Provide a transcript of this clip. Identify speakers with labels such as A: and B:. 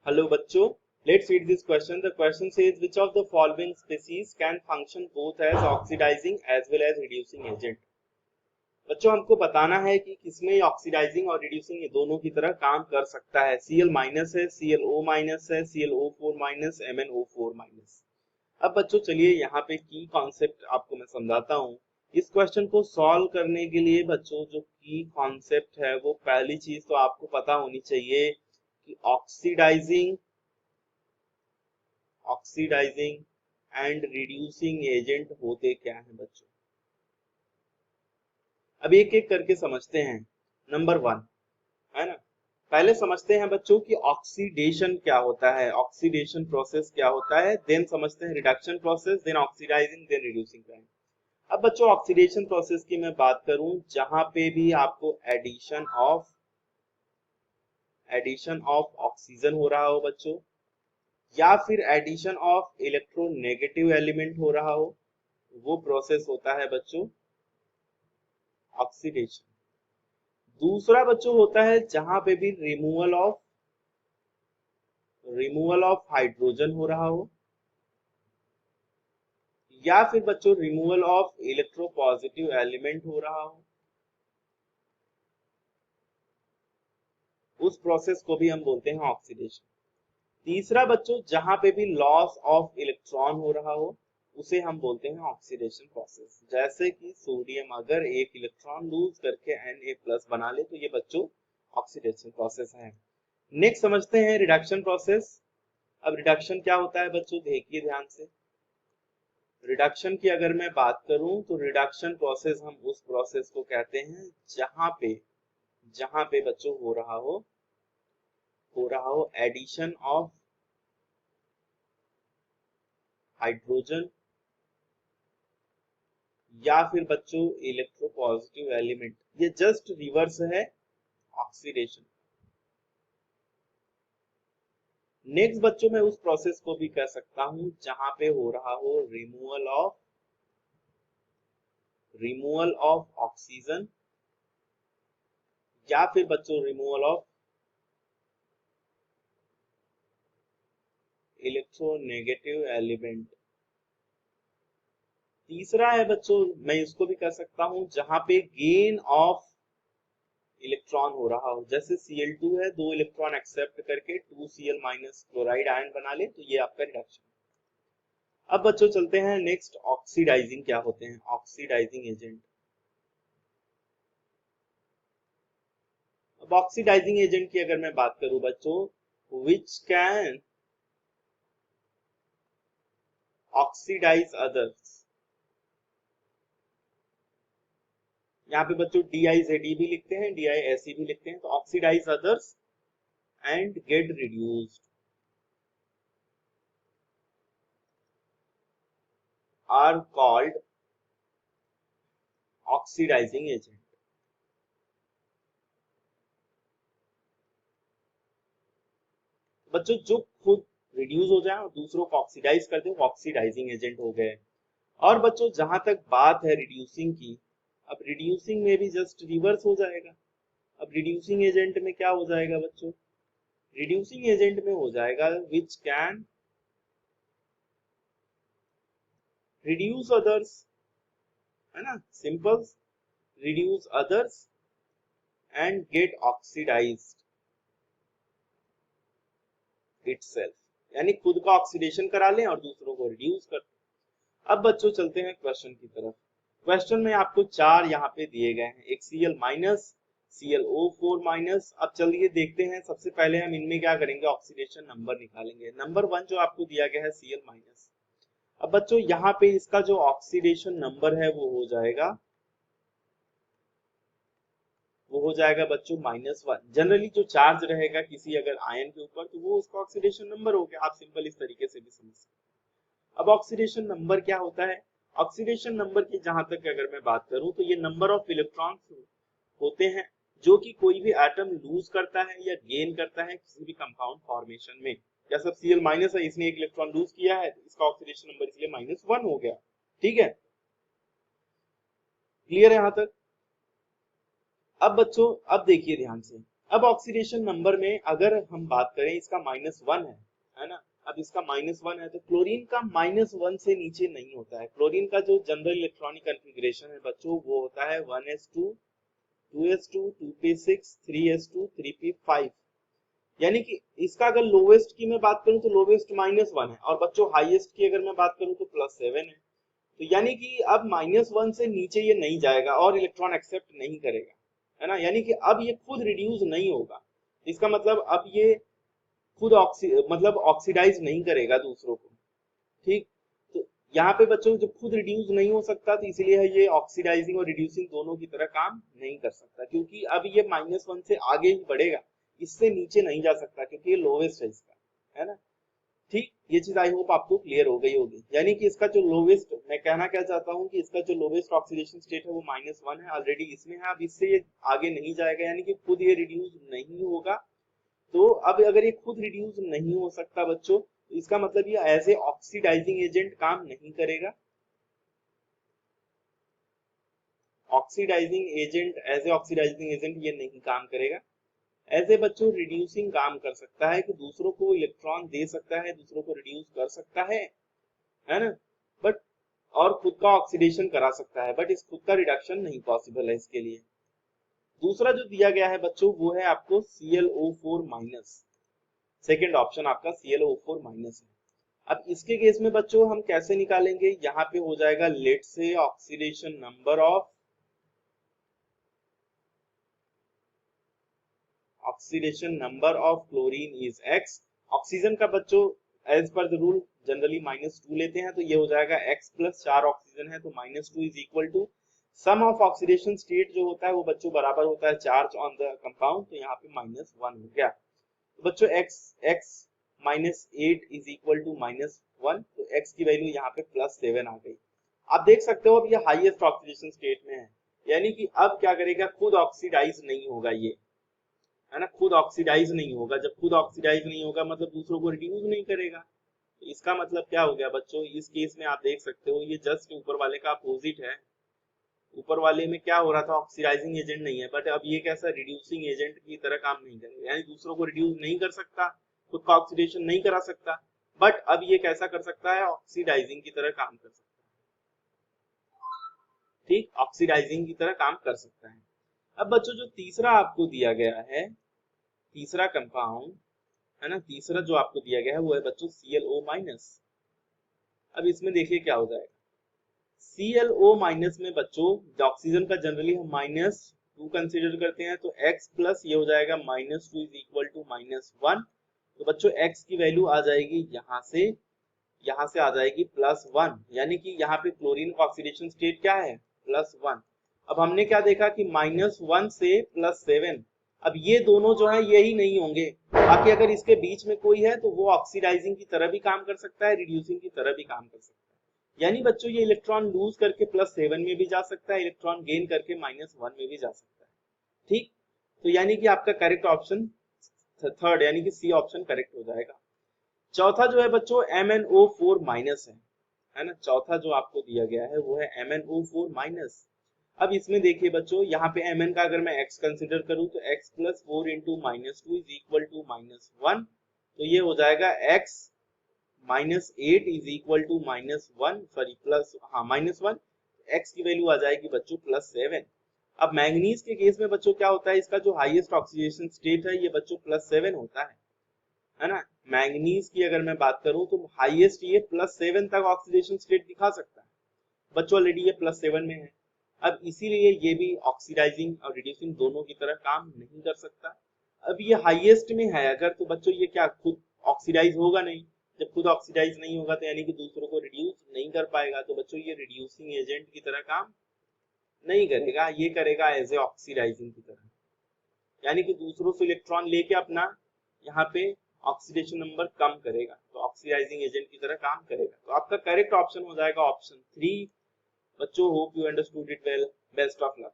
A: Hello बच्चों, let's read this question. The question says which of the following species can function both as oxidizing as well as reducing agent. बच्चों हमको बताना है कि किसमें oxidising और रिड्यूसिंग ये दोनों की तरह काम कर सकता है। Cl माइनस है, ClO माइनस है, ClO4 माइनस, MnO4 माइनस। अब बच्चों चलिए यहाँ पे की कॉन्सेप्ट आपको मैं समझाता हूँ। इस क्वेश्चन को सॉल्व करने के लिए बच्चों जो की कॉन्सेप्ट है वो पहली चीज तो आपको पता होनी चाहिए कि ऑक्सीडाइजिंग एंड रिड्यूसिंग एजेंट होते क्या हैं बच्चों। अब एक एक करके समझते हैं। नंबर वन है ना, पहले समझते हैं बच्चों कि ऑक्सीडेशन क्या होता है, ऑक्सीडेशन प्रोसेस क्या होता है, देन समझते हैं reduction process, then oxidising, then reducing time. अब बच्चों ऑक्सीडेशन प्रोसेस की मैं बात करूं, जहां पे भी आपको एडिशन ऑफ ऑक्सीजन हो रहा हो बच्चों, या फिर एडिशन ऑफ इलेक्ट्रोनेगेटिव एलिमेंट हो रहा हो, वो प्रोसेस होता है बच्चों ऑक्सीडेशन। दूसरा बच्चों होता है जहां पे भी रिमूवल ऑफ हाइड्रोजन हो रहा हो, या फिर बच्चों रिमूवल ऑफ इलेक्ट्रोपॉजिटिव एलिमेंट हो रहा हो, उस प्रोसेस को भी हम बोलते हैं ऑक्सीडेशन। तीसरा बच्चों जहां पे भी लॉस ऑफ इलेक्ट्रॉन हो रहा हो, उसे हम बोलते हैं ऑक्सीडेशन प्रोसेस। जैसे कि सोडियम अगर एक इलेक्ट्रॉन लूज करके Na+ बना ले तो ये बच्चों ऑक्सीडेशन प्रोसेस है। नेक्स्ट समझते हैं रिडक्शन प्रोसेस। अब रिडक्शन क्या होता है बच्चों, देखिए ध्यान से। रिडक्शन की अगर मैं बात करूं तो रिडक्शन प्रोसेस हम उस प्रोसेस को कहते हैं जहां पे बच्चों हो रहा हो एडिशन ऑफ हाइड्रोजन या फिर बच्चों इलेक्ट्रोपॉजिटिव एलिमेंट। ये जस्ट रिवर्स है ऑक्सीडेशन। नेक्स्ट बच्चों मैं उस प्रोसेस को भी कह सकता हूं जहां पे हो रहा हो रिमूवल ऑफ ऑक्सीजन या फिर बच्चों रिमूवल ऑफ इलेक्ट्रोनेगेटिव एलिमेंट। तीसरा है बच्चों, मैं इसको भी कह सकता हूं जहां पे गेन ऑफ इलेक्ट्रॉन हो रहा हो, जैसे Cl2 है, 2 इलेक्ट्रॉन एक्सेप्ट करके 2Cl माइनस क्लोराइड आयन बना ले, तो ये आपका रिडक्शन। अब बच्चों चलते हैं नेक्स्ट, ऑक्सीडाइजिंग क्या होते हैं, ऑक्सीडाइजिंग एजेंट। अब ऑक्सीडाइजिंग एजेंट की अगर मैं बात करूं बच्चों, विच कैन ऑक्सीडाइज अदर्स। यहाँ पे बच्चों DIZD भी लिखते हैं, DISE भी लिखते हैं, तो oxidise others and get reduced are called oxidising agent. बच्चों जो खुद रिड्यूस हो जाए और दूसरों को ऑक्सीडाइज कर दे वो ऑक्सीडाइजिंग एजेंट हो गए। और बच्चों जहां तक बात है रिड्यूसिंग की, अब रिड्यूसिंग में भी जस्ट रिवर्स हो जाएगा। अब रिड्यूसिंग एजेंट में क्या हो जाएगा बच्चों, रिड्यूसिंग एजेंट में हो जाएगा विच कैन रिड्यूस अदर्स, है ना, simple, reduce others and get oxidised itself, यानी खुद का ऑक्सीडेशन करा लें और दूसरों को रिड्यूस कर। अब बच्चों चलते हैं क्वेश्चन की तरफ। क्वेश्चन में आपको चार यहाँ पे दिए गए हैं, एक Cl माइनस, ClO4 माइनस। अब चलिए देखते हैं, सबसे पहले हम इनमें क्या करेंगे, ऑक्सीडेशन नंबर निकालेंगे। नंबर वन जो आपको दिया गया है Cl माइनस। अब बच्चों यहाँ पे इसका जो ऑक्सीडेशन नंबर है वो हो जाएगा बच्चों -1। जनरली जो चार्ज रहेगा किसी अगर आयन के ऊपर तो वो उसका ऑक्सीडेशन नंबर हो गया। आप सिंपल इस तरीके से भी समझ सकते। अब ऑक्सीडेशन नंबर क्या होता है, ऑक्सीडेशन नंबर की जहां तक अगर मैं बात करूं तो ये नंबर ऑफ इलेक्ट्रॉन्स होते हैं जो कि कोई भी एटम लूज करता है या गेन करता है किसी भी कंपाउंड फॉर्मेशन में। जैसे Cl माइनस है, इसने एक इलेक्ट्रॉन लूज किया है, इसका ऑक्सीडेशन नंबर इसलिए -1 हो गया। ठीक है, क्लियर है यहां तक। अब बच्चों अब देखिए ध्यान से, अब ऑक्सीडेशन नंबर में अगर हम बात करें, इसका -1 है ना। अब इसका -1 है तो क्लोरीन का -1 से नीचे नहीं होता है। क्लोरीन का जो जनरल इलेक्ट्रॉनिक कॉन्फ़िगरेशन है बच्चों वो होता है 1s2 2s2 2p6 3s2 3p5। यानी कि इसका अगर लोवेस्ट की मैं बात करूं तो लोवेस्ट -1 है, और बच्चों हाईएस्ट की अगर मैं बात करूं तो +7 है। तो यानी कि अब -1 से नीचे ये नहीं जाएगा और इलेक्ट्रॉन एक्सेप्ट नहीं करेगा, है ना। यानी कि अब ये खुद रिड्यूस नहीं होगा। इसका मतलब अब ये खुद मतलब ऑक्सीडाइज नहीं करेगा दूसरों को, ठीक। तो यहाँ पे बच्चों जब खुद रिड्यूस नहीं हो सकता तो इसीलिए ये ऑक्सीडाइजिंग और रिड्यूसिंग दोनों की तरह काम नहीं कर सकता, क्योंकि अब ये -1 से आगे ही बढ़ेगा, इससे नीचे नहीं जा सकता क्योंकि ये लोवेस्ट है इसका, है ना। ठीक, ये चीज आई होप आपको क्लियर हो गई होगी। यानी कि इसका जो लोवेस्ट, मैं कहना क्या चाहता हूँ कि इसका जो लोवेस्ट ऑक्सीडेशन स्टेट है वो -1 है, ऑलरेडी इसमें है। अब इससे ये आगे नहीं जाएगा, यानी कि खुद ये रिड्यूस नहीं होगा। तो अब अगर ये खुद रिड्यूस नहीं हो सकता बच्चों, तो इसका मतलब ये एज ए ऑक्सीडाइजिंग एजेंट काम नहीं करेगा। Oxidising agent, as a oxidising agent ये नहीं काम करेगा। एज ए बच्चों रिड्यूसिंग काम कर सकता है, कि दूसरों को इलेक्ट्रॉन दे सकता है, दूसरों को रिड्यूस कर सकता है ना। बट और खुद का ऑक्सीडेशन करा सकता है, बट इस खुद का रिडक्शन नहीं पॉसिबल है इसके लिए। दूसरा जो दिया गया है बच्चों वो है आपको ClO4-। सेकेंड ऑप्शन आपका ClO4- है। अब इसके केस में बच्चों हम कैसे निकालेंगे, यहाँ पे हो जाएगा लेट से oxidation number of chlorine is x। Oxygen का बच्चों as per the rule generally -2 लेते हैं, तो ये हो जाएगा x प्लस 4 ऑक्सीजन है तो -2 is equal to sum of oxidation state जो होता है वो बच्चों बराबर होता है चार्ज ऑन द कंपाउंड, तो यहाँ पे -1 हो गया। तो बच्चों x -8 इज इक्वल टू -1, तो x की वैल्यू यहाँ पे +7 आ गई। आप देख सकते हो अब ये हाईएस्ट ऑक्सीडेशन स्टेट में है, यानी कि अब क्या करेगा, खुद ऑक्सीडाइज नहीं होगा ये, है ना। खुद ऑक्सीडाइज नहीं होगा, जब खुद ऑक्सीडाइज नहीं होगा मतलब दूसरों को रिड्यूस नहीं करेगा। तो इसका मतलब क्या हो गया बच्चों, इस केस में आप देख सकते हो ये जस्ट ऊपर वाले का अपोजिट है। ऊपर वाले में क्या हो रहा था, ऑक्सीडाइजिंग एजेंट नहीं है, बट अब ये कैसा रिड्यूसिंग एजेंट की तरह काम नहीं करेगा, यानी दूसरों को रिड्यूस नहीं कर सकता, खुद का ऑक्सीडेशन नहीं करा सकता, बट अब ये कैसा कर सकता है, ऑक्सीडाइजिंग की तरह काम कर सकता है। ठीक, ऑक्सीडाइजिंग की तरह काम कर सकता है। अब बच्चों जो तीसरा आपको दिया गया है, तीसरा कंपाउंड है ना, तीसरा जो आपको दिया गया है वो है बच्चों ClO-। अब इसमें देखिए क्या हो जाएगा, ClO- में बच्चों ऑक्सीजन का जनरली हम -2 कंसीडर करते हैं, तो x प्लस ये हो जाएगा -2 इज इक्वल टू -1। तो बच्चों x की वैल्यू आ जाएगी यहाँ से आ जाएगी +1, यानी कि यहाँ पे क्लोरीन का ऑक्सीडेशन स्टेट क्या है, +1। अब हमने क्या देखा कि -1 से +7, अब ये दोनों जो है यही नहीं होंगे, बाकी अगर इसके बीच में कोई है तो वो ऑक्सीडाइजिंग की तरह भी काम कर सकता है, रिड्यूसिंग की तरह भी काम कर सकता है। यानी बच्चों ये इलेक्ट्रॉन लूज करके +7 में भी जा सकता है, इलेक्ट्रॉन गेन करके -1 में भी जा सकता है। ठीक, तो यानी कि आपका करेक्ट ऑप्शन थर्ड, यानी कि सी ऑप्शन करेक्ट हो जाएगा। चौथा जो है बच्चों MnO4- है ना। चौथा जो आपको दिया गया है वो है MnO4-। अब इसमें देखिए बच्चों, यहाँ पे Mn का अगर मैं x कंसिडर करूं तो x plus 4 into -2 is equal to -1, तो ये हो जाएगा x -8 is equal to -1, sorry plus -1, x की वैल्यू आ जाएगी बच्चों +7। अब मैंगनीज के केस में बच्चों क्या होता है, इसका जो हाईएस्ट ऑक्सीडेशन स्टेट है ये बच्चों +7 होता है ना। मैंगनीज की अगर मैं बात करूं तो हाईएस्ट ये +7 तक ऑक्सीडेशन स्टेट दिखा सकता है, बच्चों ऑलरेडी ये +7 में है। अब इसीलिए ये भी ऑक्सीडाइजिंग और रिड्यूसिंग दोनों की तरह काम नहीं कर सकता। अब ये हाईएस्ट में है अगर, तो बच्चों ये क्या खुद ऑक्सीडाइज होगा नहीं, जब खुद ऑक्सीडाइज नहीं होगा तो यानी कि दूसरों को रिड्यूस नहीं कर पाएगा, तो बच्चों ये रिड्यूसिंग एजेंट की तरह काम नहीं करेगा, ये करेगा एज ए ऑक्सीडाइजिंग की तरह, यानी कि दूसरों से इलेक्ट्रॉन लेके अपना यहाँ पे ऑक्सीडेशन नंबर कम करेगा, तो ऑक्सीडाइजिंग एजेंट की तरह काम करेगा। तो आपका करेक्ट ऑप्शन हो जाएगा ऑप्शन 3। बच्चों hope you understood it well, best of luck.